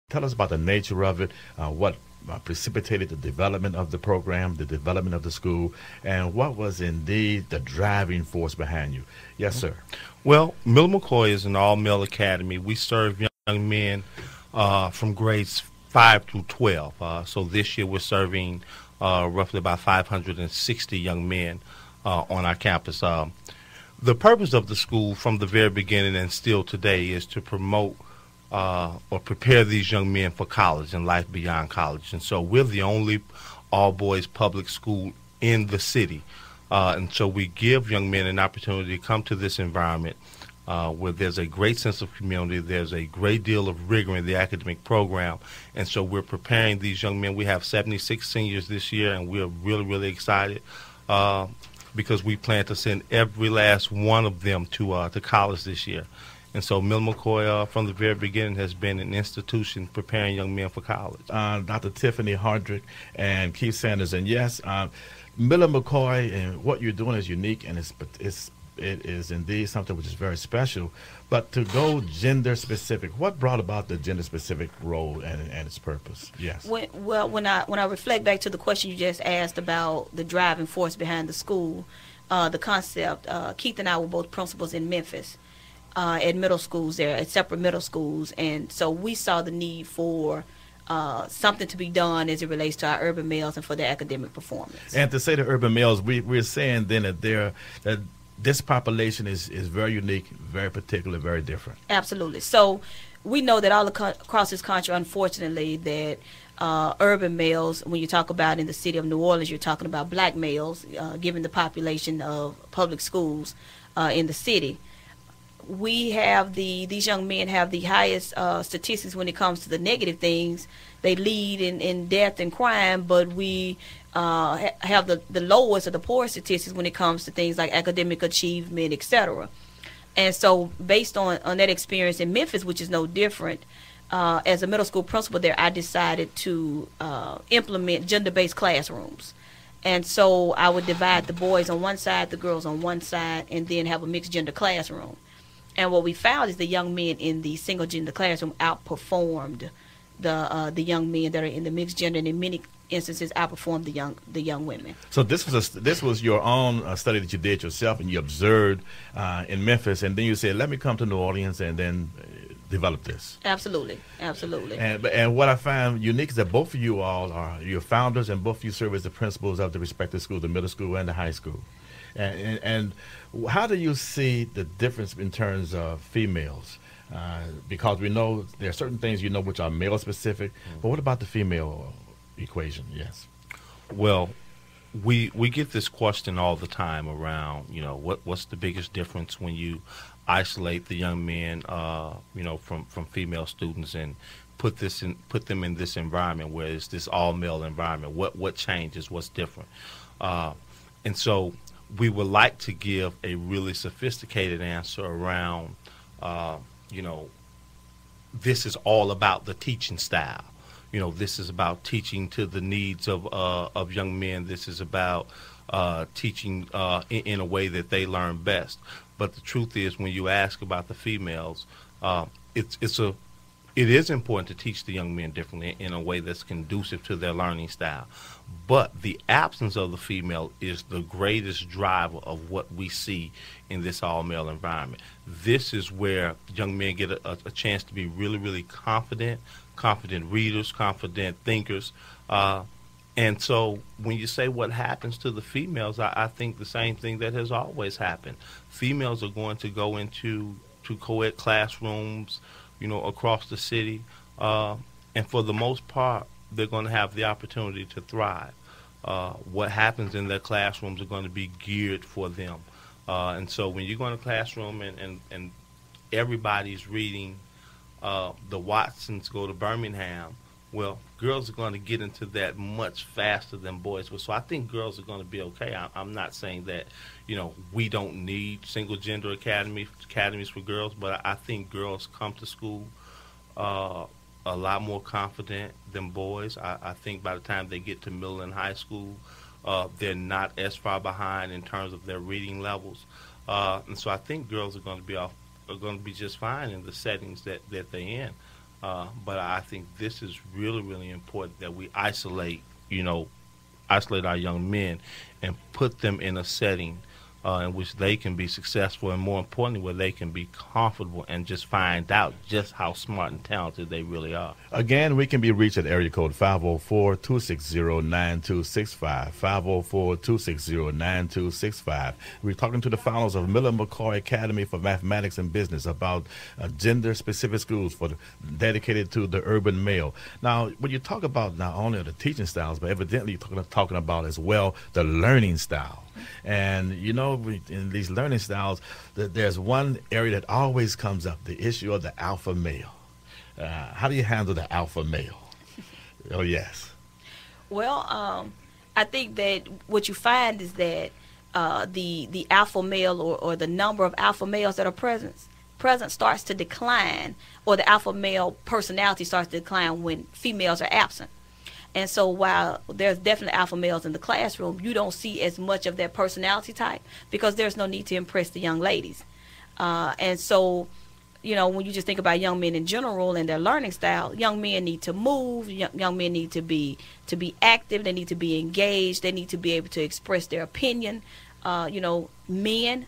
Tell us about the nature of it, what precipitated the development of the program, the development of the school, and what was indeed the driving force behind you. Yes, sir. Well, Miller-McCoy is an all-male academy. We serve young men from grades 5 through 12. So this year we're serving roughly about 560 young men on our campus. The purpose of the school from the very beginning and still today is to promote or prepare these young men for college and life beyond college. And so we're the only all-boys public school in the city. And so we give young men an opportunity to come to this environment where there's a great sense of community, there's a great deal of rigor in the academic program. And so we're preparing these young men. We have 76 seniors this year, and we're really, really excited because we plan to send every last one of them to college this year. And so Miller-McCoy, from the very beginning, has been an institution preparing young men for college. Dr. Tiffany Hardrick and Keith Sanders, and yes, Miller-McCoy and what you're doing is unique, and it is indeed something which is very special. But to go gender specific, what brought about the gender specific role and its purpose? Yes. When I reflect back to the question you just asked about the driving force behind the school, the concept, Keith and I were both principals in Memphis. At middle schools there, at separate middle schools, and so we saw the need for something to be done as it relates to our urban males and for their academic performance. And to say the urban males, we're saying then that this population is very unique, very particular, very different. Absolutely. So we know that all across this country, unfortunately, that urban males, when you talk about in the city of New Orleans, you're talking about black males, given the population of public schools in the city. We have these young men have the highest statistics when it comes to the negative things. They lead in death and crime, but we have the lowest or the poorest statistics when it comes to things like academic achievement, etc. And so based on that experience in Memphis, which is no different, as a middle school principal there, I decided to implement gender-based classrooms. And so I would divide the boys on one side, the girls on one side, and then have a mixed gender classroom. And what we found is the young men in the single gender classroom outperformed the young men that are in the mixed gender, and in many instances outperformed the young women. So this was your own study that you did yourself, and you observed in Memphis, and then you said, "Let me come to New Orleans and then develop this." Absolutely, absolutely. And what I find unique is that both of you all are your founders, and both of you serve as the principals of the respective schools, the middle school and the high school. And how do you see the difference in terms of females? Because we know there are certain things which are male specific, but what about the female equation? Yes. Well, we get this question all the time around, what's the biggest difference when you isolate the young men, from female students and put them in this environment where it's this all male environment. What changes? What's different? And so we would like to give a really sophisticated answer around, this is all about the teaching style. This is about teaching to the needs of young men. This is about teaching in a way that they learn best. But the truth is, when you ask about the females, it is important to teach the young men differently in a way that's conducive to their learning style. But the absence of the female is the greatest driver of what we see in this all-male environment. This is where young men get a chance to be really, really confident readers, confident thinkers. And so when you say what happens to the females, I think the same thing that has always happened. Females are going to go into co-ed classrooms, across the city, and for the most part, they're going to have the opportunity to thrive. What happens in their classrooms are going to be geared for them. And so when you go in a classroom and everybody's reading the Watsons Go to Birmingham, well, girls are going to get into that much faster than boys will. So I think girls are going to be okay. I'm not saying that, we don't need single-gender academies for girls, but I think girls come to school a lot more confident than boys. I think by the time they get to middle and high school, they're not as far behind in terms of their reading levels. And so I think girls are going to be just fine in the settings that they're in. But I think this is really, really important that we isolate our young men and put them in a setting in which they can be successful, and more importantly, where they can be comfortable and just find out just how smart and talented they really are. Again, we can be reached at area code 504-260-9265, 504-260-9265. We're talking to the founders of Miller-McCoy Academy for Mathematics and Business about gender-specific schools dedicated to the urban male. Now, when you talk about not only the teaching styles, but evidently you're talking about as well the learning style. And, in these learning styles, there's one area that always comes up, the issue of the alpha male. How do you handle the alpha male? Oh, yes. Well, I think that what you find is that the alpha male or the number of alpha males that are present starts to decline, or the alpha male personality starts to decline when females are absent. And so while there's definitely alpha males in the classroom, you don't see as much of their personality type because there's no need to impress the young ladies. And so, when you just think about young men in general and their learning style, young men need to move, young men need to be active, they need to be engaged, they need to be able to express their opinion. Young men,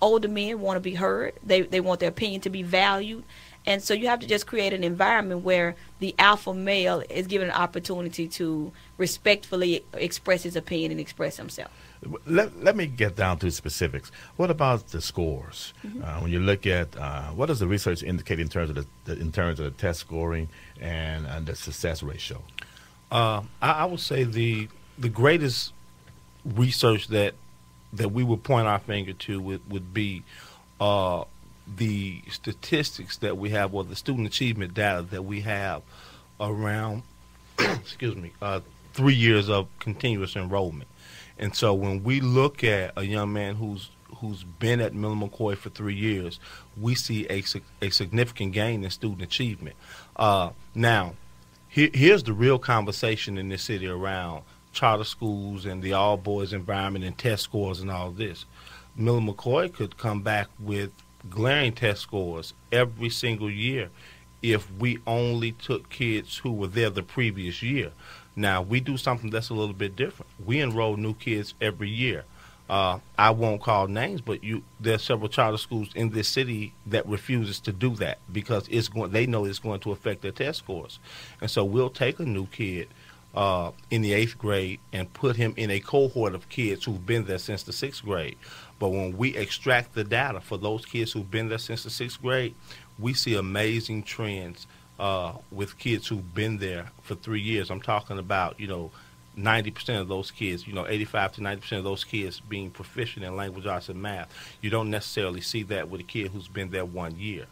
older men want to be heard. They want their opinion to be valued. And so you have to just create an environment where the alpha male is given an opportunity to respectfully express his opinion and express himself. Let me get down to specifics. What about the scores? When you look at what does the research indicate in terms of the test scoring and the success ratio? I would say the greatest research that we would point our finger to would be the statistics that we have, or the student achievement data that we have around 3 years of continuous enrollment. And so when we look at a young man who's been at Miller-McCoy for 3 years, we see a significant gain in student achievement. Now, here's the real conversation in this city around charter schools and the all-boys environment and test scores and all this. Miller-McCoy could come back with glaring test scores every single year if we only took kids who were there the previous year. Now, we do something that's a little bit different. We enroll new kids every year. I won't call names, but there are several charter schools in this city that refuses to do that because they know it's going to affect their test scores. And so we'll take a new kid in the 8th grade and put him in a cohort of kids who've been there since the 6th grade. But when we extract the data for those kids who've been there since the 6th grade, we see amazing trends with kids who've been there for 3 years. I'm talking about, 90% of those kids, 85 to 90% of those kids being proficient in language arts and math. You don't necessarily see that with a kid who's been there 1 year.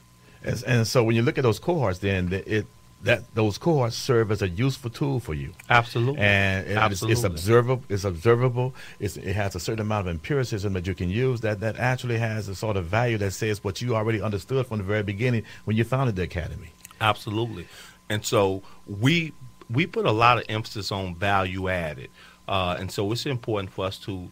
And so when you look at those cohorts, then those cohorts serve as a useful tool for you. Absolutely. And it's observable. It has a certain amount of empiricism that you can use that actually has a sort of value that says what you already understood from the very beginning when you founded the academy. Absolutely. And so we put a lot of emphasis on value added. And so it's important for us to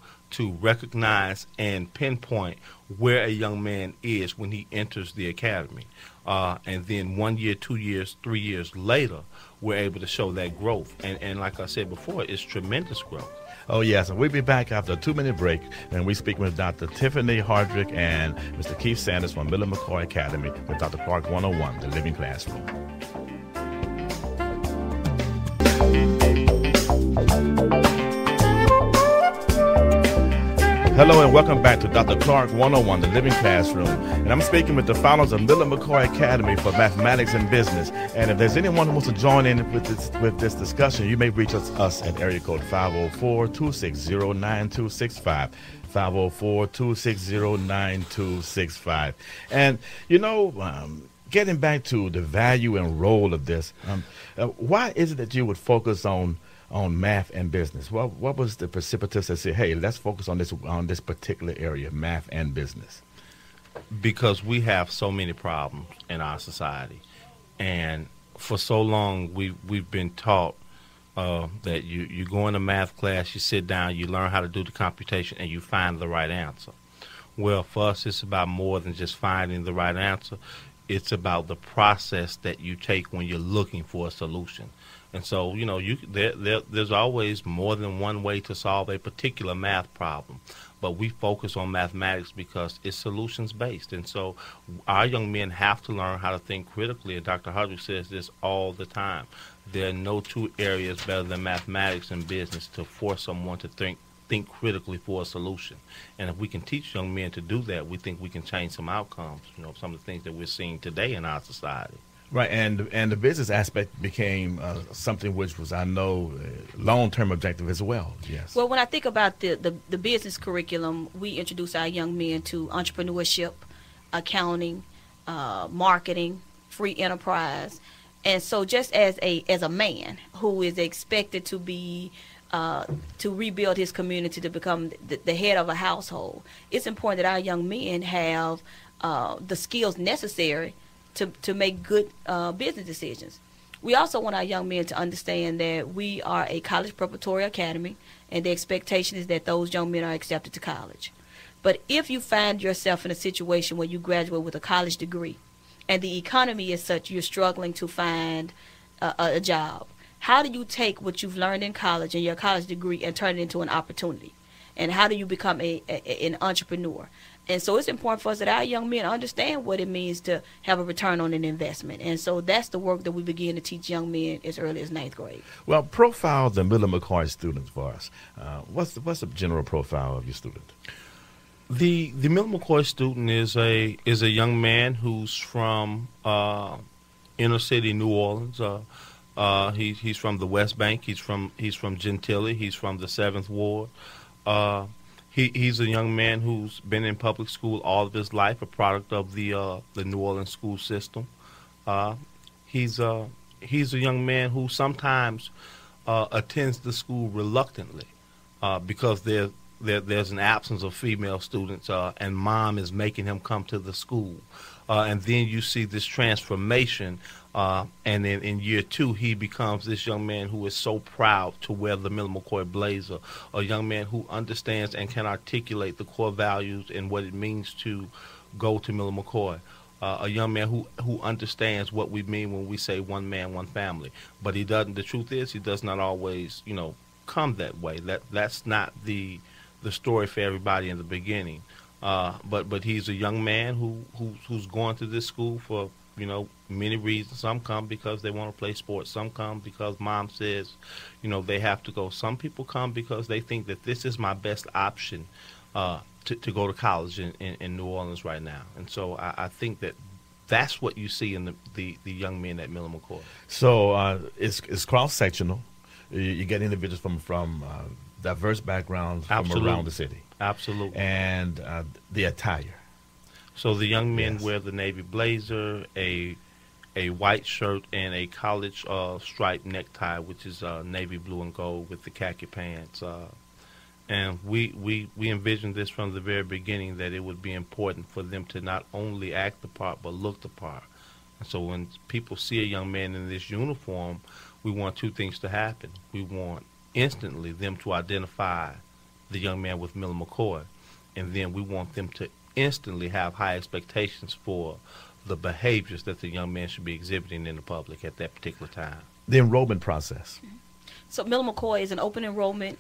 recognize and pinpoint where a young man is when he enters the academy. And then 1 year, 2 years, 3 years later, we're able to show that growth. And like I said before, it's tremendous growth. Oh, yes. And we'll be back after a 2-minute break, and we speak with Dr. Tiffany Hardrick and Mr. Keith Sanders from Miller-McCoy Academy with Dr. Clark 101, the Living Classroom. Hello and welcome back to Dr. Clark 101, the Living Classroom. And I'm speaking with the founders of Miller-McCoy Academy for Mathematics and Business. And if there's anyone who wants to join in with this discussion, you may reach us at area code 504-260-9265. 504-260-9265. And, getting back to the value and role of this, why is it that you would focus on math and business? What was the precipitous that said, hey, let's focus on this particular area, math and business? Because we have so many problems in our society. And for so long, we've been taught that you go in a math class, you sit down, you learn how to do the computation, and you find the right answer. Well, for us, it's about more than just finding the right answer. It's about the process that you take when you're looking for a solution. And so, there's always more than one way to solve a particular math problem. But we focus on mathematics because it's solutions based. And so our young men have to learn how to think critically. And Dr. Hardrick says this all the time. There are no two areas better than mathematics and business to force someone to think critically for a solution. And if we can teach young men to do that, we think we can change some outcomes, some of the things that we're seeing today in our society. Right, and the business aspect became something which was, I know, a long-term objective as well. Yes. Well, when I think about the business curriculum, we introduce our young men to entrepreneurship, accounting, marketing, free enterprise, and so just as a man who is expected to be to rebuild his community, to become the head of a household, it's important that our young men have the skills necessary to make good business decisions. We also want our young men to understand that we are a college preparatory academy, and the expectation is that those young men are accepted to college. But if you find yourself in a situation where you graduate with a college degree and the economy is such you're struggling to find a job, how do you take what you've learned in college and your college degree and turn it into an opportunity? And how do you become an entrepreneur? And so it's important for us that our young men understand what it means to have a return on an investment. And so that's the work that we begin to teach young men as early as 9th grade. Well, profile the Miller-McCoy students for us. What's the general profile of your student? The Miller-McCoy student is a young man who's from inner city New Orleans. He's from the West Bank. He's from Gentilly. He's from the 7th Ward. He's a young man who's been in public school all of his life, a product of the New Orleans school system. He's a young man who sometimes attends the school reluctantly because there's an absence of female students, and mom is making him come to the school. And then you see this transformation, and then in year 2, he becomes this young man who is so proud to wear the Miller-McCoy blazer, a young man who understands and can articulate the core values and what it means to go to Miller-McCoy, a young man who understands what we mean when we say one man, one family. But he doesn't. The truth is, he does not always, come that way. That's not the story for everybody in the beginning. But he's a young man who's going to this school for many reasons. Some come because they want to play sports. Some come because mom says they have to go. Some people come because they think that this is my best option to go to college in New Orleans right now. And so I think that's what you see in the young men at Miller-McCoy. So it's cross-sectional. You get individuals from diverse backgrounds from around the city. Absolutely. And the attire. So the young men Yes. wear the navy blazer, a white shirt, and a college striped necktie, which is navy blue and gold with the khaki pants. And we envisioned this from the very beginning, that it would be important for them to not only act the part but look the part. And so when people see a young man in this uniform, we want two things to happen. We want instantly them to identify the young man with Miller-McCoy, and then we want them to instantly have high expectations for the behaviors that the young man should be exhibiting in the public at that particular time. The enrollment process. So Miller-McCoy is an open enrollment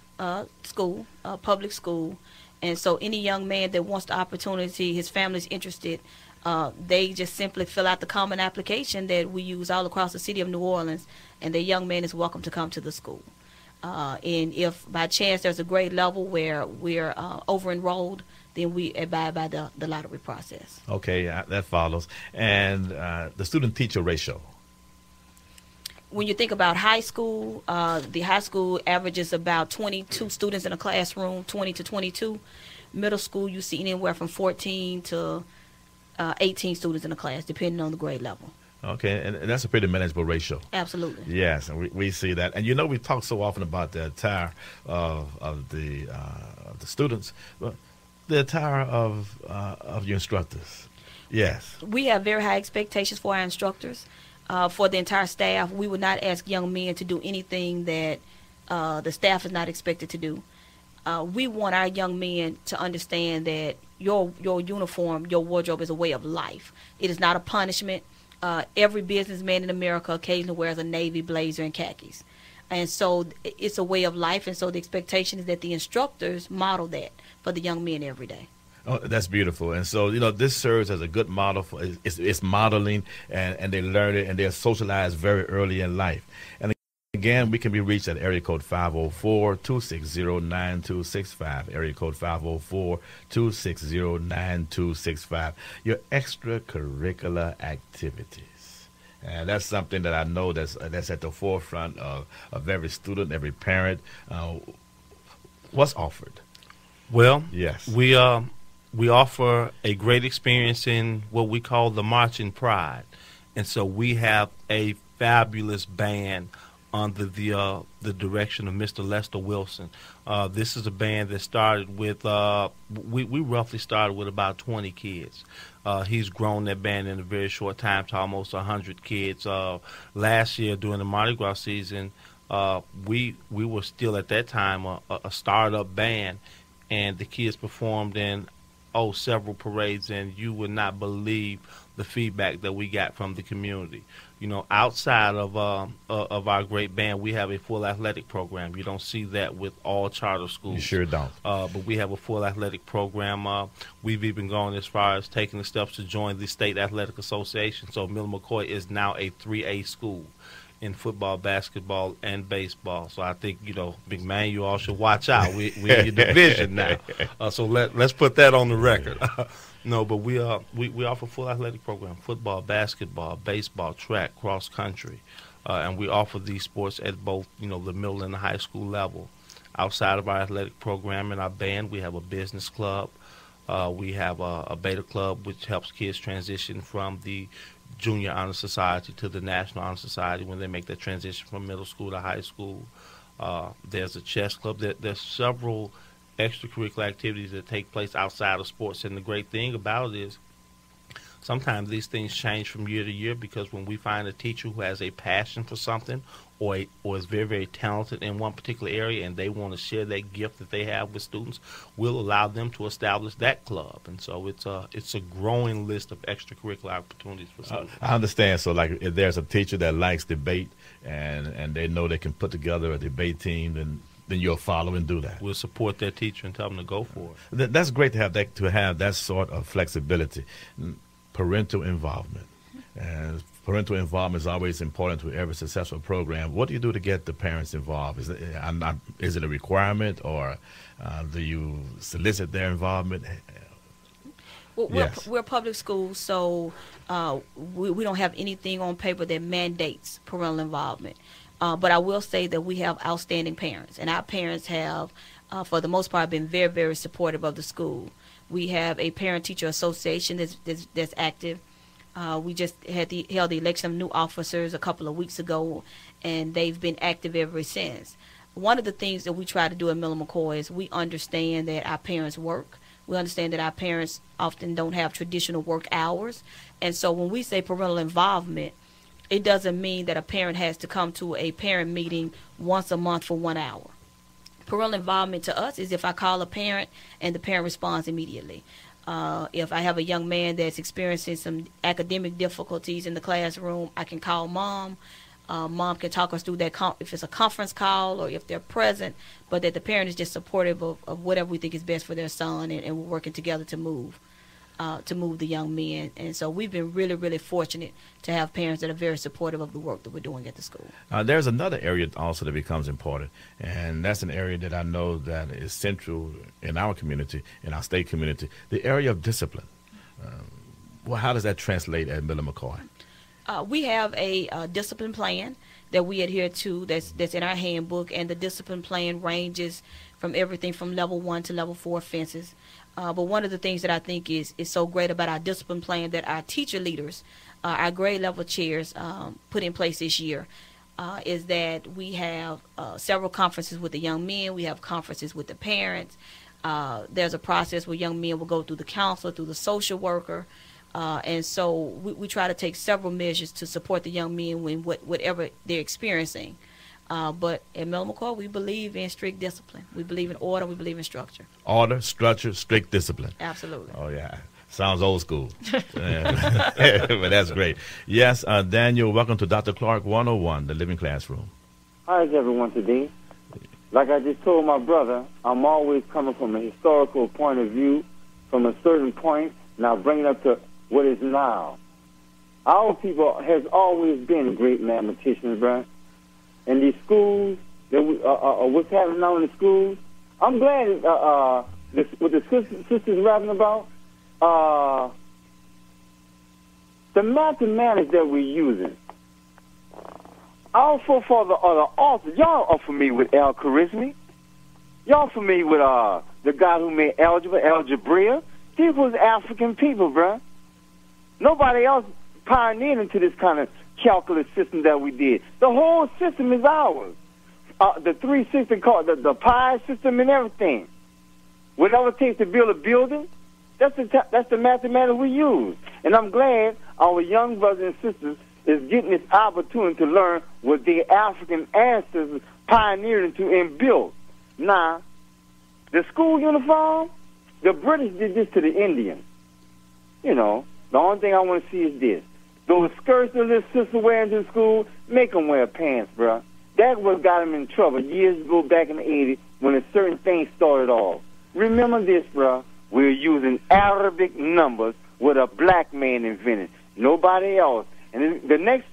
school, public school, and so any young man that wants the opportunity, his family's interested, they just simply fill out the common application that we use all across the city of New Orleans, and the young man is welcome to come to the school. And if by chance there's a grade level where we're over-enrolled, then we abide by the lottery process. Okay, that follows. And the student-teacher ratio. When you think about high school, the high school averages about 22 students in a classroom, 20 to 22. Middle school, you see anywhere from 14 to 18 students in a class, depending on the grade level. Okay, and that's a pretty manageable ratio. Absolutely. Yes, and we see that. And we talk so often about the attire of the students, but the attire of your instructors. Yes. We have very high expectations for our instructors. For the entire staff, we would not ask young men to do anything that the staff is not expected to do. We want our young men to understand that your uniform, your wardrobe is a way of life. It is not a punishment. Every businessman in America occasionally wears a navy blazer and khakis. And so it's a way of life, and so the expectation is that the instructors model that for the young men every day. Oh, that's beautiful. And so, this serves as a good model for it's modeling, and they learn it, and they're socialized very early in life. And again, we can be reached at area code 504-260-9265, area code 504-260-9265. Your extracurricular activities. And that's something that I know that's at the forefront of every student, every parent. What's offered? Well, yes, we offer a great experience in what we call the Marching Pride. And so we have a fabulous band under the direction of Mr. Lester Wilson. This is a band that started with, we roughly started with about 20 kids. He's grown that band in a very short time to almost 100 kids. Last year during the Mardi Gras season, we were still at that time a startup band, and the kids performed in several parades, and you would not believe the feedback that we got from the community. Outside of our great band, we have a full athletic program. You don't see that with all charter schools. You sure don't. But we have a full athletic program. We've even gone as far as taking the steps to join the State Athletic Association. So Miller-McCoy is now a 3A school in football, basketball, and baseball. So I think, big man, you all should watch out. We're in your division now. So let's put that on the record. No, but we offer full athletic program: football, basketball, baseball, track, cross country, and we offer these sports at both the middle and the high school level. Outside of our athletic program and our band, we have a business club. We have a beta club, which helps kids transition from the Junior Honor Society to the National Honor Society when they make that transition from middle school to high school. There's a chess club. There's several extracurricular activities that take place outside of sports, and the great thing about it is sometimes these things change from year to year, because when we find a teacher who has a passion for something or is very, very talented in one particular area and they want to share that gift that they have with students, we'll allow them to establish that club. And so it's a growing list of extracurricular opportunities for students. I understand. So like if there's a teacher that likes debate and they know they can put together a debate team, then you'll follow and do that. We'll support that teacher and tell them to go for it. That's great to have that sort of flexibility. Parental involvement. And parental involvement is always important to every successful program. What do you do to get the parents involved? Is it a requirement, or do you solicit their involvement? Well, Yes. we're a public school, so we don't have anything on paper that mandates parental involvement. But I will say that we have outstanding parents, and our parents have, for the most part, been very, very supportive of the school. We have a parent-teacher association that's active. We just held the election of new officers a couple of weeks ago, and they've been active ever since. One of the things that we try to do at Miller-McCoy is we understand that our parents work. We understand that our parents often don't have traditional work hours. And so when we say parental involvement, it doesn't mean that a parent has to come to a parent meeting once a month for 1 hour. Parental involvement to us is if I call a parent and the parent responds immediately. If I have a young man that's experiencing some academic difficulties in the classroom, I can call mom. Mom can talk us through that if it's a conference call or if they're present, but that the parent is just supportive of whatever we think is best for their son, and we're working together to move the young men. And so we've been really, really fortunate to have parents that are very supportive of the work that we're doing at the school. There's another area also that becomes important, and that's an area that I know that is central in our community, in our state community, the area of discipline. Well, how does that translate at Miller-McCoy? We have a discipline plan that we adhere to that's in our handbook, and the discipline plan ranges from everything from level 1 to level 4 offenses. But one of the things that I think is so great about our discipline plan that our teacher leaders, our grade level chairs put in place this year is that we have several conferences with the young men. We have conferences with the parents. There's a process where young men will go through the counselor, through the social worker. And so we try to take several measures to support the young men when whatever they're experiencing. But at Miller-McCoy, we believe in strict discipline. We believe in order. We believe in structure. Order, structure, strict discipline. Absolutely. Oh, yeah. Sounds old school. But that's great. Yes, Daniel, welcome to Dr. Clark 101, the Living Classroom. How is everyone today? Like I just told my brother, I'm always coming from a historical point of view, from a certain point, now bring it up to what is now. Our people has always been great mathematicians, bruh. And these schools, that what's happening now in the schools, I'm glad what the sisters rapping about, the mathematics that we're using. Our forefathers are the authors. Y'all are familiar with Al-Khwarizmi. Y'all familiar with the guy who made algebra? These was African people, bruh. Nobody else pioneered into this kind of calculus system that we did. The whole system is ours. The 360 called the pi system and everything. Whatever it takes to build a building, that's the mathematics we use. And I'm glad our young brothers and sisters is getting this opportunity to learn what their African ancestors pioneered into and built. Now, the school uniform, the British did this to the Indians. You know, the only thing I want to see is this. Those skirts that little sister wearing to school, make them wear pants, bruh. That what got them in trouble years ago back in the 80s when a certain thing started off. Remember this, bruh. We're using Arabic numbers what a black man invented. Nobody else. And the next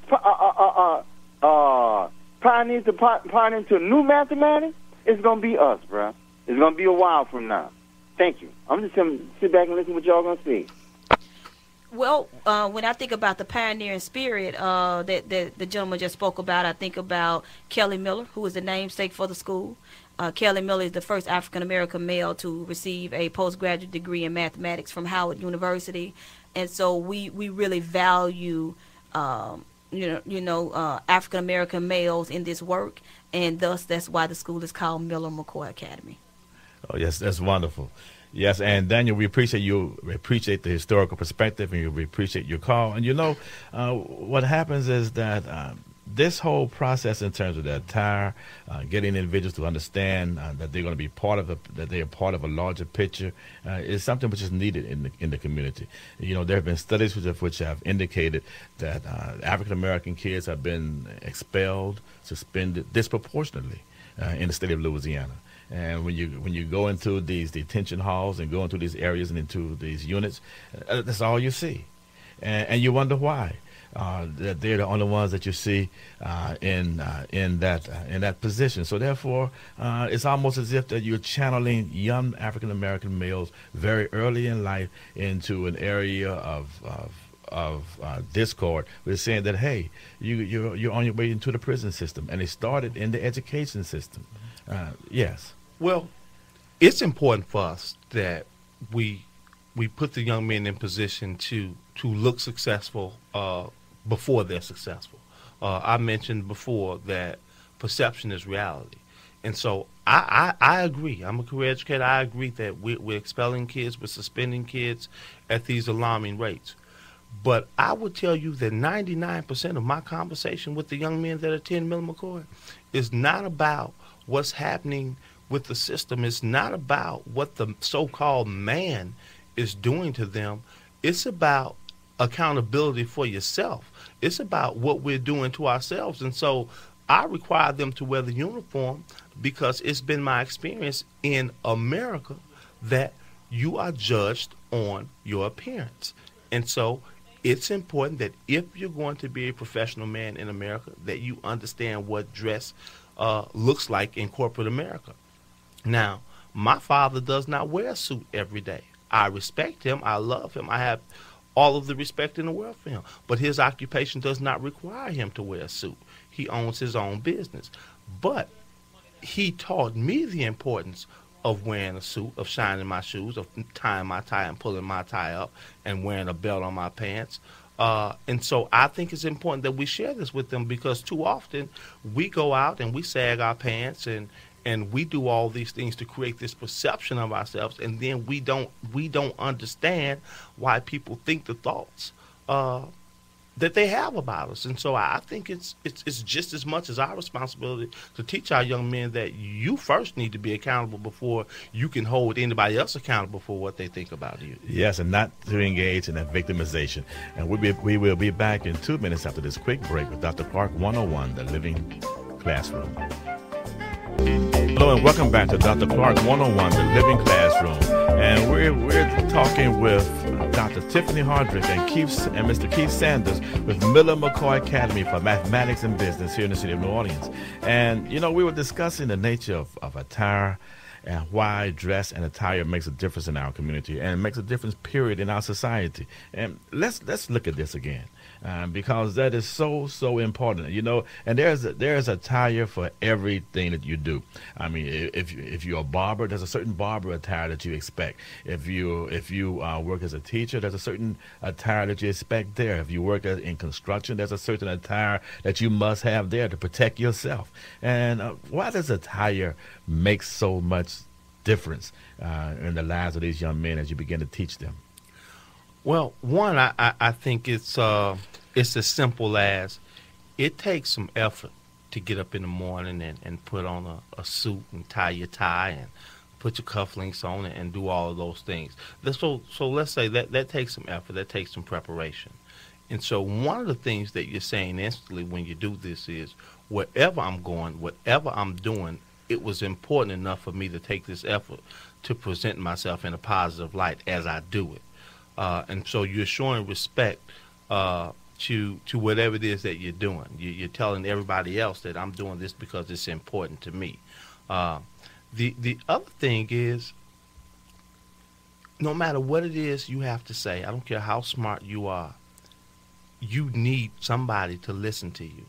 pioneer to new mathematics is going to be us, bruh. It's going to be a while from now. Thank you. I'm just going to sit back and listen to what y'all going to say. Well, when I think about the pioneering spirit that the gentleman just spoke about, I think about Kelly Miller, who is the namesake for the school. Kelly Miller is the first African-American male to receive a postgraduate degree in mathematics from Howard University. And so we really value, African-American males in this work. And thus, that's why the school is called Miller-McCoy Academy. Oh, yes, that's wonderful. Yes, and Daniel, we appreciate you. We appreciate the historical perspective, and we appreciate your call. And what happens is that this whole process, in terms of the attire, getting individuals to understand that they're going to be that they are part of a larger picture, is something which is needed in the community. There have been studies which have indicated that African American kids have been expelled, suspended disproportionately in the state of Louisiana. And when you go into these detention halls and go into these areas and into these units, that's all you see, and you wonder why. That they're the only ones that you see in that position. So therefore, it's almost as if that you're channeling young African American males very early in life into an area of discord. We're saying that, hey, you're on your way into the prison system, and it started in the education system. Yes. Well, it's important for us that we put the young men in position to look successful before they're successful. I mentioned before that perception is reality. And so I agree. I'm a career educator. I agree that we're expelling kids, we're suspending kids at these alarming rates. But I would tell you that 99% of my conversation with the young men that attend Miller-McCoy is not about what's happening with the system. It's not about what the so-called man is doing to them. It's about accountability for yourself. It's about what we're doing to ourselves. And so I require them to wear the uniform because it's been my experience in America that you are judged on your appearance. And so it's important that if you're going to be a professional man in America, that you understand what dress looks like in corporate America. Now, my father does not wear a suit every day. I respect him. I love him. I have all of the respect in the world for him. But his occupation does not require him to wear a suit. He owns his own business. But he taught me the importance of wearing a suit, of shining my shoes, of tying my tie and pulling my tie up and wearing a belt on my pants. And so I think it's important that we share this with them, because too often we go out and we sag our pants and we do all these things to create this perception of ourselves, and then we don't understand why people think the thoughts that they have about us. And so I think it's just as much as our responsibility to teach our young men that you first need to be accountable before you can hold anybody else accountable for what they think about you. Yes, and not to engage in that victimization. And we will be back in 2 minutes after this quick break with Dr. Clark 101, The Living Classroom. Hello and welcome back to Dr. Clark 101, The Living Classroom. And we're talking with Dr. Tiffany Hardrick and Mr. Keith Sanders with Miller-McCoy Academy for Mathematics and Business here in the city of New Orleans. And, you know, we were discussing the nature of attire and why dress and attire makes a difference in our community and makes a difference, period, in our society. And let's look at this again. Because that is so important, you know. And there's attire for everything that you do. I mean, if you're a barber, there's a certain barber attire that you expect. If you work as a teacher, there's a certain attire that you expect there. If you work in construction, there's a certain attire that you must have there to protect yourself. And why does attire make so much difference in the lives of these young men as you begin to teach them? Well, one, I think it's as simple as it takes some effort to get up in the morning and put on a suit and tie your tie and put your cufflinks on and do all of those things. So let's say that takes some effort, that takes some preparation. And so one of the things that you're saying instantly when you do this is, wherever I'm going, whatever I'm doing, it was important enough for me to take this effort to present myself in a positive light as I do it. And so you're showing respect to whatever it is that you're doing. You're telling everybody else that I'm doing this because it's important to me. The other thing is, no matter what it is you have to say, I don't care how smart you are, you need somebody to listen to you.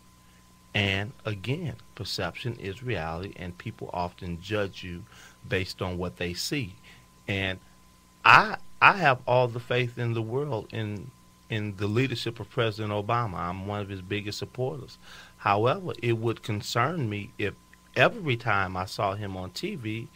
And again, perception is reality, and people often judge you based on what they see. And I have all the faith in the world in the leadership of President Obama. I'm one of his biggest supporters. However, it would concern me if every time I saw him on TV,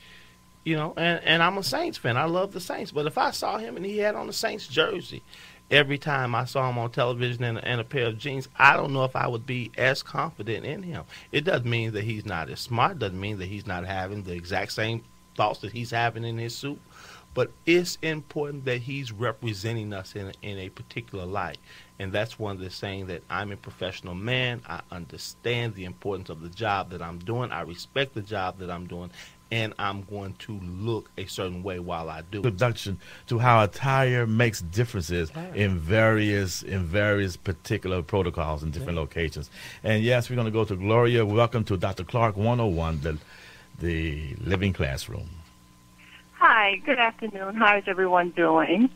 you know, and I'm a Saints fan. I love the Saints. But if I saw him and he had on a Saints jersey, every time I saw him on television and a pair of jeans, I don't know if I would be as confident in him. It doesn't mean that he's not as smart. Doesn't mean that he's not having the exact same thoughts that he's having in his suit. But it's important that he's representing us in a particular light. And that's one of the saying that I'm a professional man. I understand the importance of the job that I'm doing. I respect the job that I'm doing. And I'm going to look a certain way while I do it. Introduction to how attire makes differences in various particular protocols in different locations. And yes, we're going to go to Gloria. Welcome to Dr. Clark 101, the Living Classroom. Hi, good afternoon. How is everyone doing?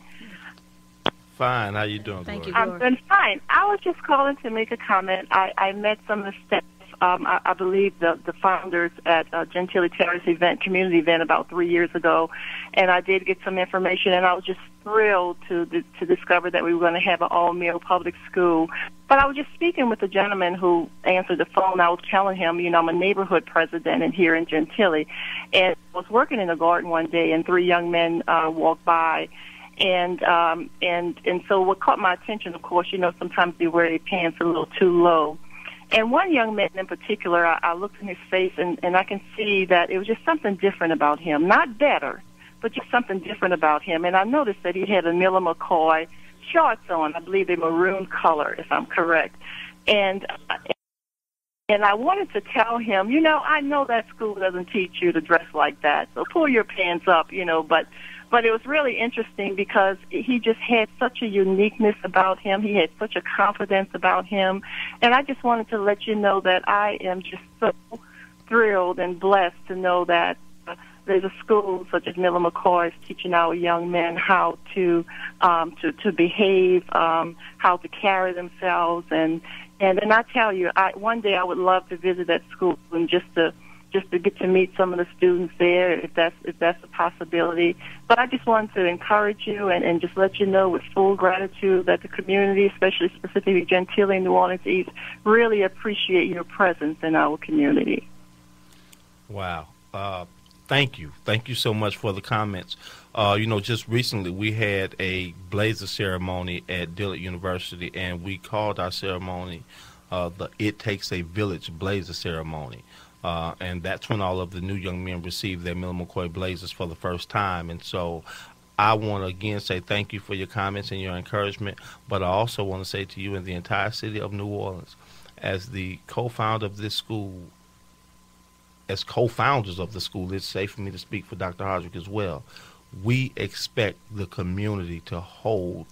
Fine. How you doing, Gloria? Thank you, I'm doing fine. I was just calling to make a comment. I met some of the staff. I believe the founders at Gentile Terrace community event about 3 years ago, and I did get some information, and I was just thrilled to discover that we were going to have an all-male public school. But I was just speaking with a gentleman who answered the phone. I was telling him, you know, I'm a neighborhood president in here in Gentile, and I was working in the garden one day, and 3 young men walked by. And so what caught my attention, of course, you know, sometimes they wear their pants a little too low. And one young man in particular, I looked in his face, and I can see that it was just something different about him. Not better, but just something different about him. And I noticed that he had a Miller-McCoy shorts on. I believe they're maroon color, if I'm correct. And I wanted to tell him, you know, I know that school doesn't teach you to dress like that, so pull your pants up, you know, but it was really interesting because he just had such a uniqueness about him. He had such a confidence about him. And I just wanted to let you know that I am just so thrilled and blessed to know that there's a school such as Miller-McCoy is teaching our young men how to behave, how to carry themselves. And I tell you, one day I would love to visit that school and just to get to meet some of the students there, if that's a possibility. But I just wanted to encourage you and just let you know with full gratitude that the community, especially specifically Gentile and New Orleans East, really appreciate your presence in our community. Wow. Thank you. Thank you so much for the comments. Just recently we had a blazer ceremony at Dillard University, and we called our ceremony the It Takes a Village Blazer Ceremony. And that's when all of the new young men received their Miller-McCoy blazers for the first time. And so I want to again say thank you for your comments and your encouragement, but I also want to say to you and the entire city of New Orleans, as the co-founder of this school, as co-founders of the school, it's safe for me to speak for Dr. Hardrick as well, we expect the community to hold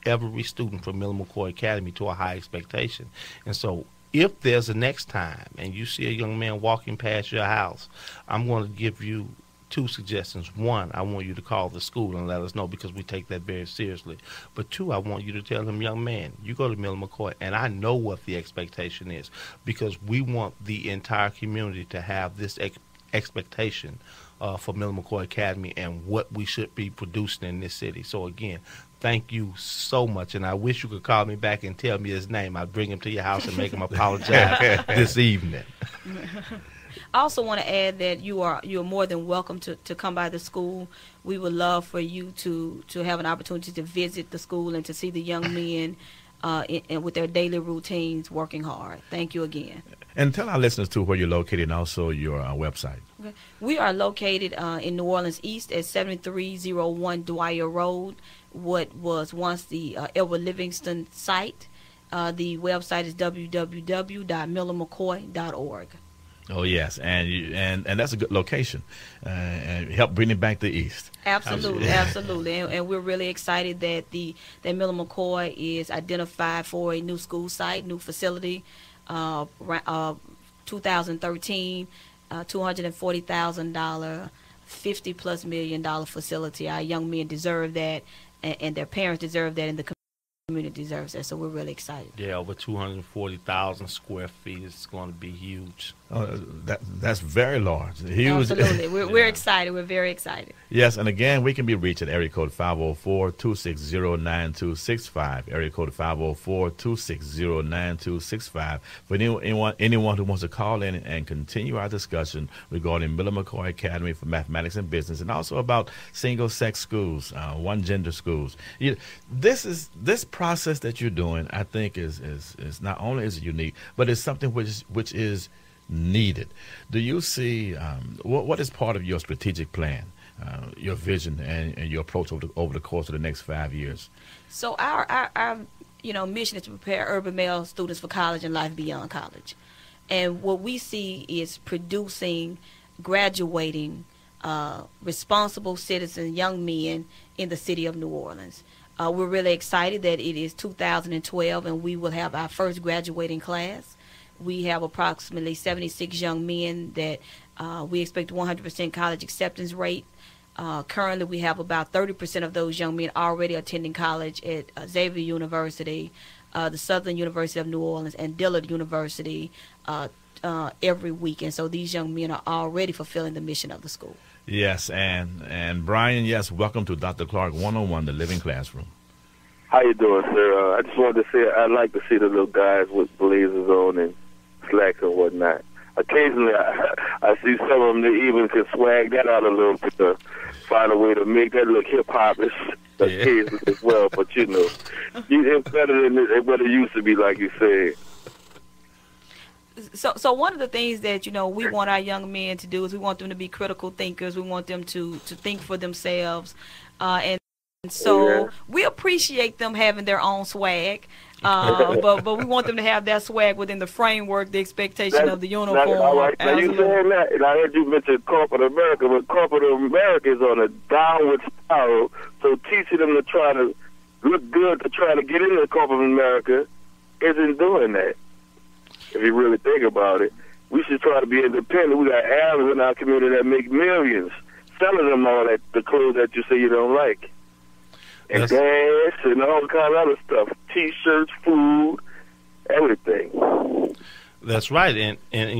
every student from Miller-McCoy Academy to a high expectation. And so if there's a next time and you see a young man walking past your house, I'm going to give you two suggestions. One, I want you to call the school and let us know, because we take that very seriously. But two, I want you to tell him, young man, you go to Miller-McCoy, and I know what the expectation is, because we want the entire community to have this expectation for Miller-McCoy Academy and what we should be producing in this city. So again, thank you so much, and I wish you could call me back and tell me his name. I'd bring him to your house and make him apologize this evening. I also want to add that you're more than welcome to come by the school. We would love for you to have an opportunity to visit the school and to see the young men with their daily routines working hard. Thank you again. And tell our listeners, too, where you're located and also your website. Okay. We are located in New Orleans East at 7301 Dwyer Road, what was once the Edward Livingston site. The website is www.millermccoy.org. Oh, yes, and that's a good location, and help bring it back to the East. Absolutely. And we're really excited that that Miller-McCoy is identified for a new school site, new facility, 2013, $240,000, $50+ million facility. Our young men deserve that, and their parents deserve that, and the community deserves that. So we're really excited. Yeah, over 240,000 square feet. It's going to be huge. That's very large. Huge. Absolutely. We're excited. We're very excited. Yes, and again, we can be reached at area code 504-260-9265, area code 504-260-9265. For anyone who wants to call in and continue our discussion regarding Miller-McCoy Academy for Mathematics and Business, and also about single-sex schools, one-gender schools. This process that you're doing, I think, is not only is it unique, but it's something which is needed. Do you see what is part of your strategic plan, your vision, and your approach over the course of the next 5 years? So our mission is to prepare urban male students for college and life beyond college, and what we see is producing, graduating, responsible citizen young men in the city of New Orleans. We're really excited that it is 2012 and we will have our first graduating class. We have approximately 76 young men that we expect 100% college acceptance rate. Currently, we have about 30% of those young men already attending college at Xavier University, the Southern University of New Orleans, and Dillard University every week. And so these young men are already fulfilling the mission of the school. Yes, and Brian, yes, welcome to Dr. Clark 101, the Living Classroom. How you doing, sir? I just wanted to say I'd like to see the little guys with blazers on and slacks and whatnot. Occasionally, I see some of them that even can swag that out a little bit to find a way to make that look hip-hop-ish occasionally as well. But, it's better than what it used to be, like you said. So one of the things that we want our young men to do is we want them to be critical thinkers. We want them to think for themselves, and so we appreciate them having their own swag, but we want them to have that swag within the framework, the expectation of the uniform. All right. Now you saying that, and I heard you mention corporate America, but corporate America is on a downward spiral. So teaching them to try to look good to try to get into corporate America isn't doing that. If you really think about it, we should try to be independent. We got Arabs in our community that make millions selling them all the clothes that you say you don't like, and gas and all kind of other stuff, T-shirts, food, everything. That's right, and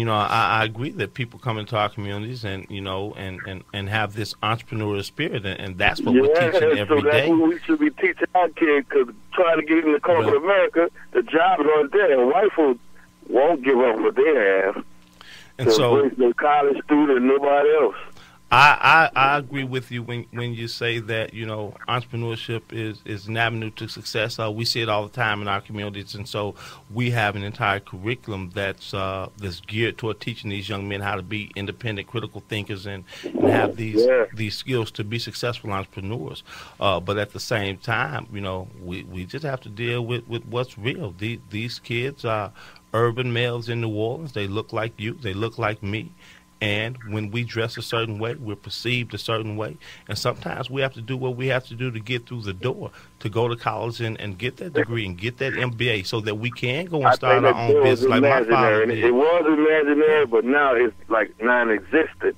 I agree that people come into our communities and and have this entrepreneurial spirit, and that's what we're teaching every day. That's what we should be teaching our kids, because trying to get into corporate America, the job is on there, and white folks won't give up what they have. And so the college student and nobody else. I agree with you when you say that, you know, entrepreneurship is an avenue to success. We see it all the time in our communities, and so we have an entire curriculum that's geared toward teaching these young men how to be independent, critical thinkers, and have these skills to be successful entrepreneurs. But at the same time, you know, we just have to deal with what's real. These kids are urban males in New Orleans. They look like you. They look like me. And when we dress a certain way, we're perceived a certain way. And sometimes we have to do what we have to do to get through the door, to go to college and get that degree and get that MBA so that we can go and start our own business like my father did. It was imaginary, but now it's like non-existent.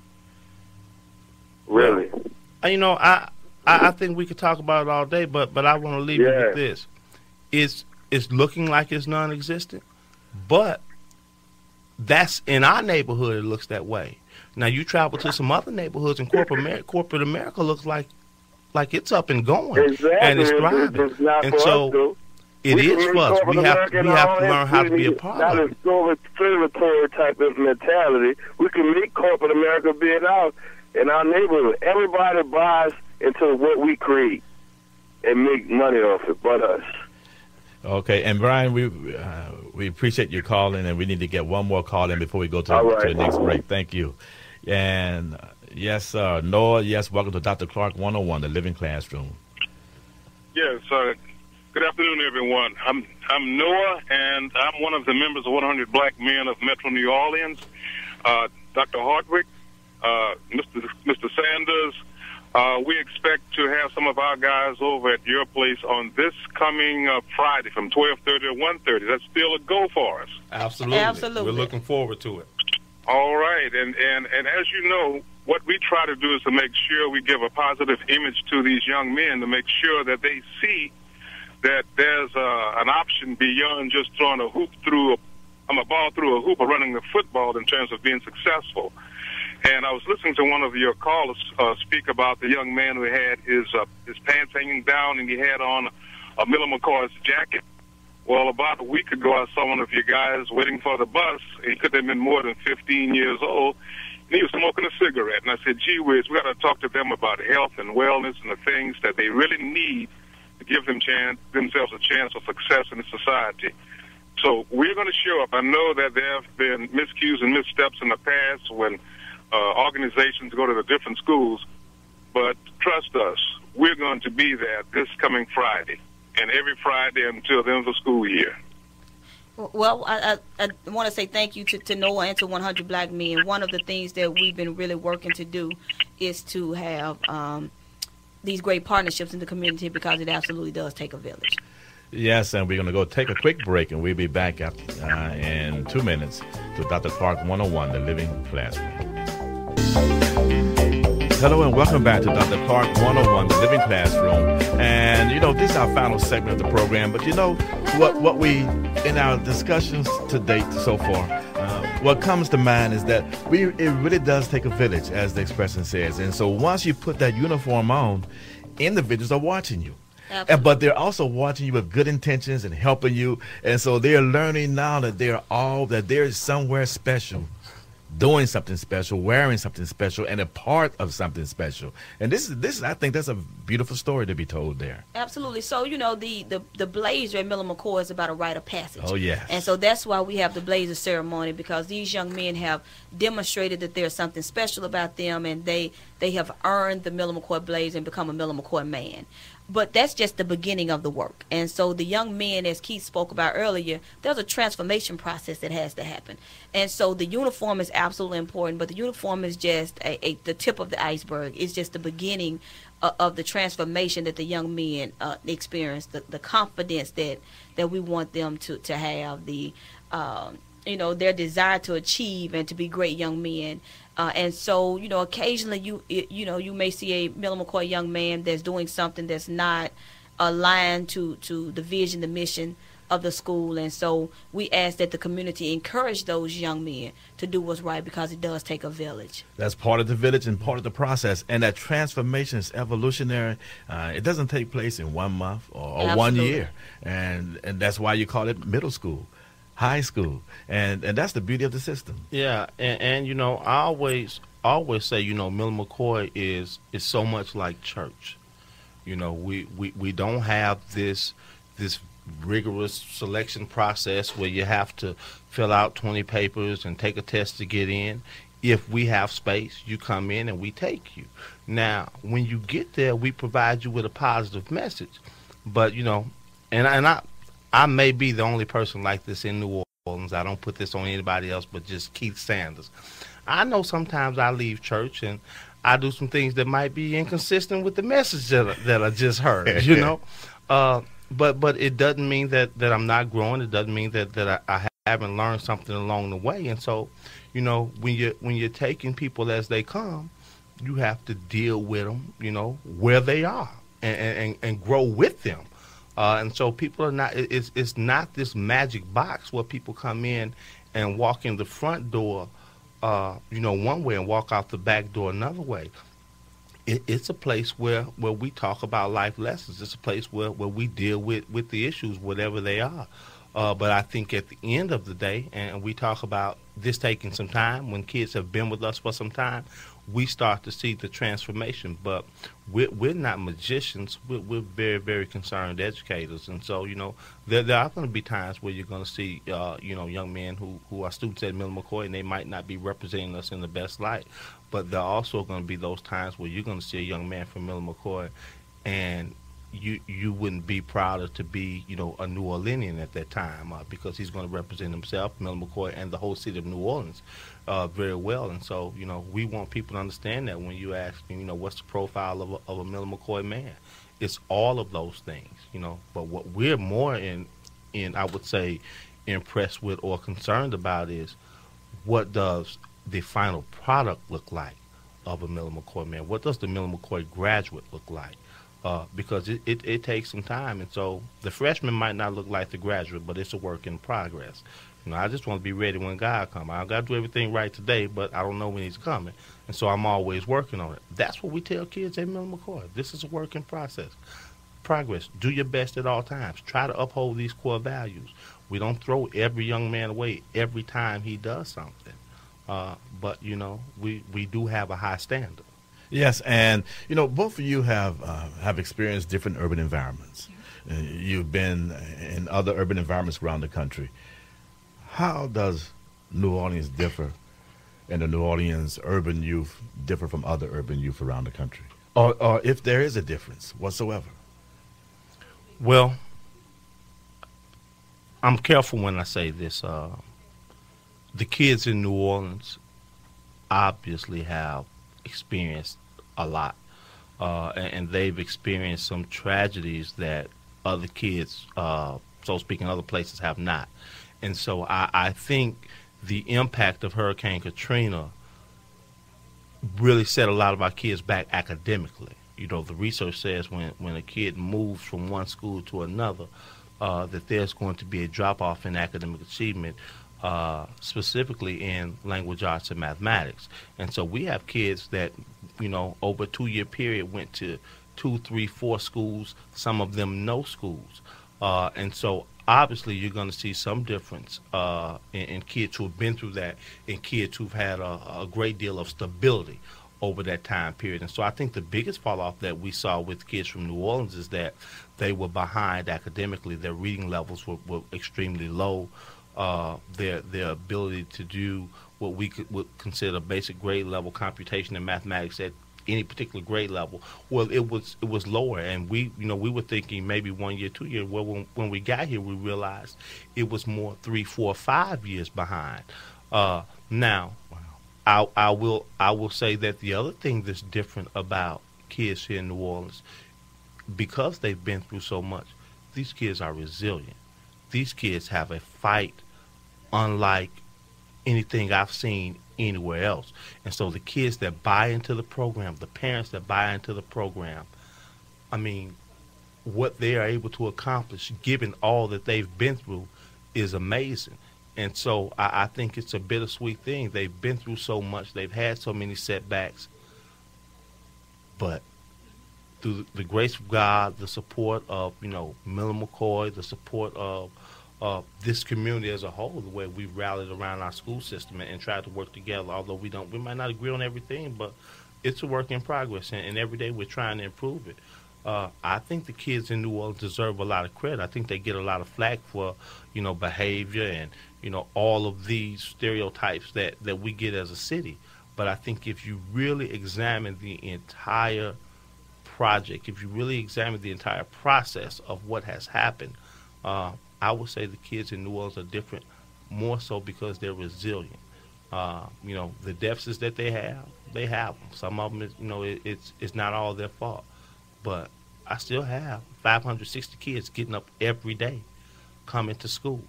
Really. You know, I think we could talk about it all day, but I want to leave you with this. It's looking like it's non-existent, but that's in our neighborhood. It looks that way. Now you travel to some other neighborhoods, and corporate America looks like it's up and going, and it's thriving. And so it is for us. We have to learn how to be a part of it. Not a celebratory type of mentality. We can make corporate America be it out in our neighborhood. Everybody buys into what we create and make money off it, but us. Okay, and Brian, we appreciate your calling, and we need to get one more call in before we go to the next break. Thank you. And yes, Noah, yes, welcome to Dr. Clark 101, the Living Classroom. Yes, good afternoon, everyone. I'm Noah, and I'm one of the members of 100 Black Men of Metro New Orleans. Dr. Hardrick, Mr. Sanders, we expect to have some of our guys over at your place on this coming Friday from 12:30 to 1:30. That's still a go for us. Absolutely. We're looking forward to it. All right. And as you know, what we try to do is to make sure we give a positive image to these young men, to make sure that they see that there's an option beyond just throwing a ball through a hoop or running the football in terms of being successful. And I was listening to one of your callers speak about the young man who had his pants hanging down and he had on a Miller-McCoy's jacket. Well, about a week ago, I saw one of your guys waiting for the bus. He could have been more than 15 years old, and he was smoking a cigarette. And I said, gee whiz, we got to talk to them about health and wellness and the things that they really need to give themselves a chance of success in society. So we're going to show up. I know that there have been miscues and missteps in the past when organizations go to the different schools, but trust us, we're going to be there this coming Friday and every Friday until the end of the school year. Well, I want to say thank you to Noah and to 100 Black Men. One of the things that we've been really working to do is to have these great partnerships in the community, because it absolutely does take a village. Yes, and we're going to go take a quick break, and we'll be back in 2 minutes to Dr. Clark 101, the Living Classroom. Hello and welcome back to Dr. Clark 101, the Living Classroom. And, you know, this is our final segment of the program. But, you know, what we, in our discussions to date so far, what comes to mind is that it really does take a village, as the expression says. And so once you put that uniform on, individuals are watching you. But they're also watching you with good intentions and helping you. And so they're learning now that they're somewhere special, doing something special, wearing something special, and a part of something special. And this is I think that's a beautiful story to be told there. Absolutely. So, you know, the blazer at Miller-McCoy is about a rite of passage. Oh, yes. And so that's why we have the blazer ceremony, because these young men have demonstrated that there's something special about them, and they have earned the Miller-McCoy blazer and become a Miller-McCoy man. But that's just the beginning of the work. And so the young men, as Keith spoke about earlier, there's a transformation process that has to happen. And so the uniform is absolutely important, but the uniform is just the tip of the iceberg. It's just the beginning of the transformation that the young men experience, the confidence that we want them to have, the their desire to achieve and to be great young men. And so, you know, occasionally you may see a Miller-McCoy young man that's doing something that's not aligned to the vision, the mission of the school. And so we ask that the community encourage those young men to do what's right, because it does take a village. That's part of the village and part of the process. And that transformation is evolutionary. It doesn't take place in 1 month or 1 year. And that's why you call it middle school. high school, and that's the beauty of the system. Yeah, and I always say, Miller-McCoy is so much like church. We don't have this rigorous selection process where you have to fill out 20 papers and take a test to get in. If we have space, you come in and we take you. Now, when you get there, we provide you with a positive message. But I may be the only person like this in New Orleans. I don't put this on anybody else but just Keith Sanders. I know sometimes I leave church and I do some things that might be inconsistent with the message that I just heard, But it doesn't mean that I'm not growing. It doesn't mean that I haven't learned something along the way. And so, when you're taking people as they come, you have to deal with them, where they are and grow with them. And so people are not, it's not this magic box where people come in and walk in the front door, one way and walk out the back door another way. It's a place where we talk about life lessons. It's a place where we deal with the issues, whatever they are. But I think at the end of the day, and we talk about this taking some time, when kids have been with us for some time, we start to see the transformation. But we're not magicians. We're very, very concerned educators. And so, there are going to be times where you're going to see, young men who are students at Miller-McCoy, and they might not be representing us in the best light. But there are also going to be those times where you're going to see a young man from Miller-McCoy, and you wouldn't be prouder to be, a New Orleanian at that time because he's going to represent himself, Miller-McCoy, and the whole city of New Orleans very well. And so, we want people to understand that when you ask, what's the profile of a Miller-McCoy man? It's all of those things, But what we're more in I would say, impressed with or concerned about is what does the final product look like of a Miller-McCoy man? What does the Miller-McCoy graduate look like? Because it takes some time. And so the freshman might not look like the graduate, but it's a work in progress. I just want to be ready when God comes. I got to do everything right today, but I don't know when he's coming. And so I'm always working on it. That's what we tell kids at Miller-McCoy. This is a work in progress. Do your best at all times. Try to uphold these core values. We don't throw every young man away every time he does something. But, we do have a high standard. Yes, and both of you have experienced different urban environments. You've been in other urban environments around the country. How does New Orleans differ, and the New Orleans urban youth differ from other urban youth around the country, or if there is a difference whatsoever? Well, I'm careful when I say this. The kids in New Orleans obviously have experienced a lot, and they've experienced some tragedies that other kids, so speaking, other places have not. And so I think the impact of Hurricane Katrina really set a lot of our kids back academically. The research says when a kid moves from one school to another, that there's going to be a drop-off in academic achievement, specifically in language arts and mathematics. And so we have kids that, over a 2-year period went to 2, 3, 4 schools, some of them no schools. And so obviously you're going to see some difference in kids who have been through that and kids who've had a great deal of stability over that time period. And so I think the biggest fall off that we saw with kids from New Orleans is that they were behind academically. Their reading levels were extremely low. Their ability to do what we would consider basic grade level computation and mathematics at any particular grade level, well, it was lower, and we were thinking maybe 1 year, 2 years. Well, when we got here, we realized it was more 3, 4, 5 years behind. Now, I will say that the other thing that's different about kids here in New Orleans, because they've been through so much, these kids are resilient. These kids have a fight unlike anything I've seen anywhere else. And so the kids that buy into the program, the parents that buy into the program, I mean, what they are able to accomplish, given all that they've been through, is amazing. And so I think it's a bittersweet thing. They've been through so much. They've had so many setbacks. But through the grace of God, the support of, Miller-McCoy, the support of this community as a whole, the way we rallied around our school system and tried to work together. Although we might not agree on everything, but it's a work in progress, and every day we're trying to improve it. I think the kids in New Orleans deserve a lot of credit. I think they get a lot of flack for, behavior and, all of these stereotypes that we get as a city. But I think if you really examine the entire project, if you really examine the entire process of what has happened, I would say the kids in New Orleans are different, more so because they're resilient. The deficits that they have them. Some of them, it's not all their fault. But I still have 560 kids getting up every day, coming to school,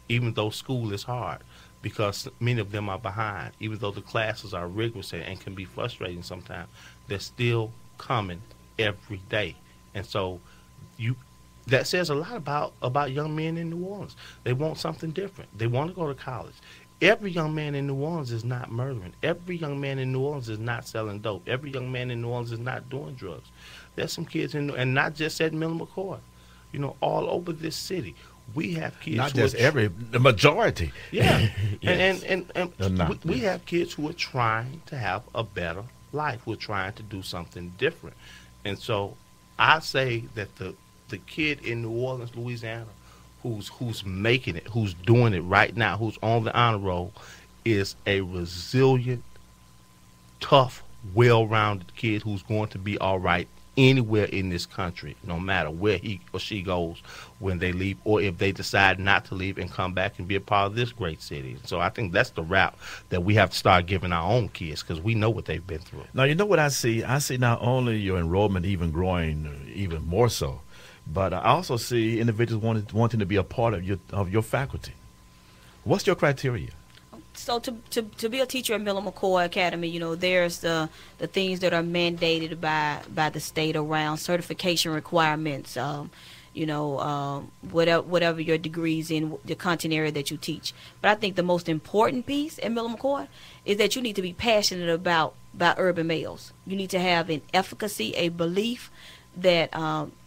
even though school is hard, because many of them are behind. Even though the classes are rigorous and can be frustrating sometimes, they're still coming every day. And so that says a lot about young men in New Orleans. They want something different. They want to go to college. Every young man in New Orleans is not murdering. Every young man in New Orleans is not selling dope. Every young man in New Orleans is not doing drugs. There's some kids and not just at Miller-McCoy, all over this city. We have kids. Not just the majority. Yeah, Yes. and we have kids who are trying to have a better life. We're trying to do something different, and so I say that the kid in New Orleans, Louisiana, who's making it, who's doing it right now, who's on the honor roll, is a resilient, tough, well-rounded kid who's going to be all right anywhere in this country, no matter where he or she goes when they leave, or if they decide not to leave and come back and be a part of this great city. So I think that's the route that we have to start giving our own kids, because we know what they've been through. Now, you know what I see? I see not only your enrollment even growing even more so, but I also see individuals wanting to be a part of your faculty. What's your criteria? So to be a teacher at Miller-McCoy Academy, there's the things that are mandated by the state around certification requirements, whatever your degrees in the content area that you teach. But I think the most important piece at Miller-McCoy is that you need to be passionate about urban males. You need to have an efficacy, a belief that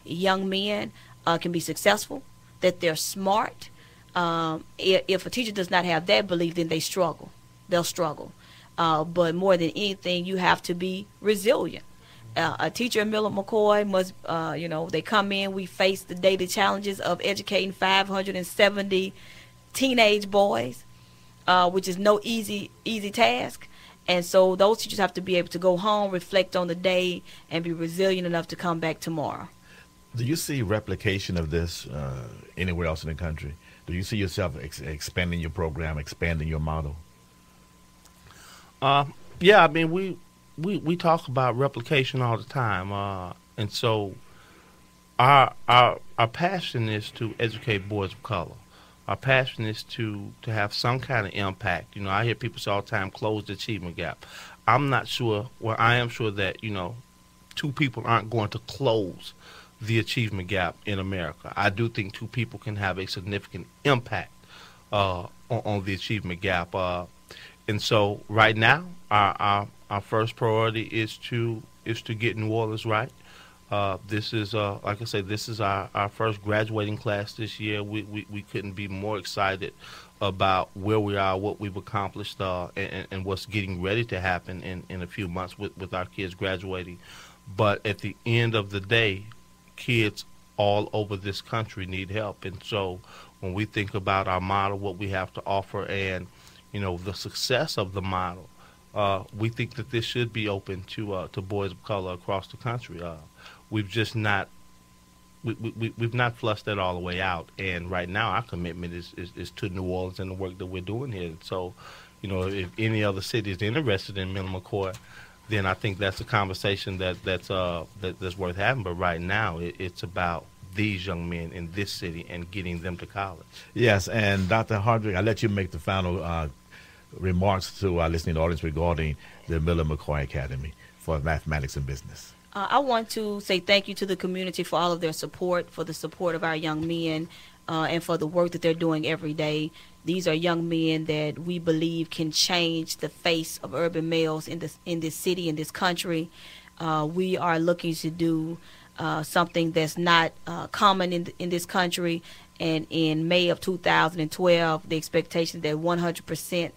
young men can be successful, that they're smart. If a teacher does not have that belief, then they'll struggle. But more than anything, you have to be resilient. A teacher at Miller-McCoy must, they come in, we face the daily challenges of educating 570 teenage boys, which is no easy task. And so those teachers have to be able to go home, reflect on the day, and be resilient enough to come back tomorrow. Do you see replication of this anywhere else in the country? Do you see yourself expanding your program, expanding your model? Yeah, I mean, we talk about replication all the time, and so our passion is to educate boys of color. Our passion is to have some kind of impact. I hear people say all the time, close the achievement gap. I'm not sure. Well, I am sure that two people aren't going to close the achievement gap in America. I do think two people can have a significant impact on the achievement gap. And so right now, our first priority is to get New Orleans right. This is, like I said, this is our first graduating class this year. We couldn't be more excited about where we are, what we've accomplished, and what's getting ready to happen in a few months with our kids graduating. But at the end of the day, kids all over this country need help. And so when we think about our model, what we have to offer, and the success of the model, we think that this should be open to boys of color across the country. We've just not we've not flushed that all the way out. And right now our commitment is to New Orleans and the work that we're doing here. So, if any other city is interested in Miller-McCoy, then I think that's a conversation that's worth having. But right now, it's about these young men in this city and getting them to college. Yes, and Dr. Hardrick, I'll let you make the final remarks to our listening audience regarding the Miller-McCoy Academy for Mathematics and Business. I want to say thank you to the community for all of their support, for the support of our young men, and for the work that they're doing every day. These are young men that we believe can change the face of urban males in this city, in this country. We are looking to do something that's not common in this country, And in May of 2012, the expectation that 100%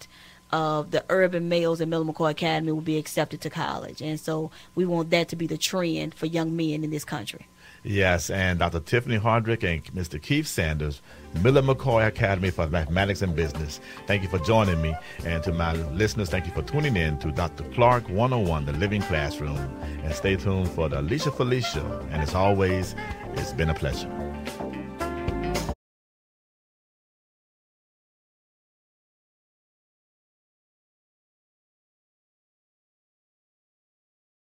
of the urban males in Miller-McCoy Academy will be accepted to college. And so we want that to be the trend for young men in this country. Yes, and Dr. Tiffany Hardrick and Mr. Keith Sanders, Miller-McCoy Academy for Mathematics and Business. Thank you for joining me. And to my listeners, thank you for tuning in to Dr. Clark 101, The Living Classroom. And stay tuned for the Alicia Felicia. And as always, it's been a pleasure.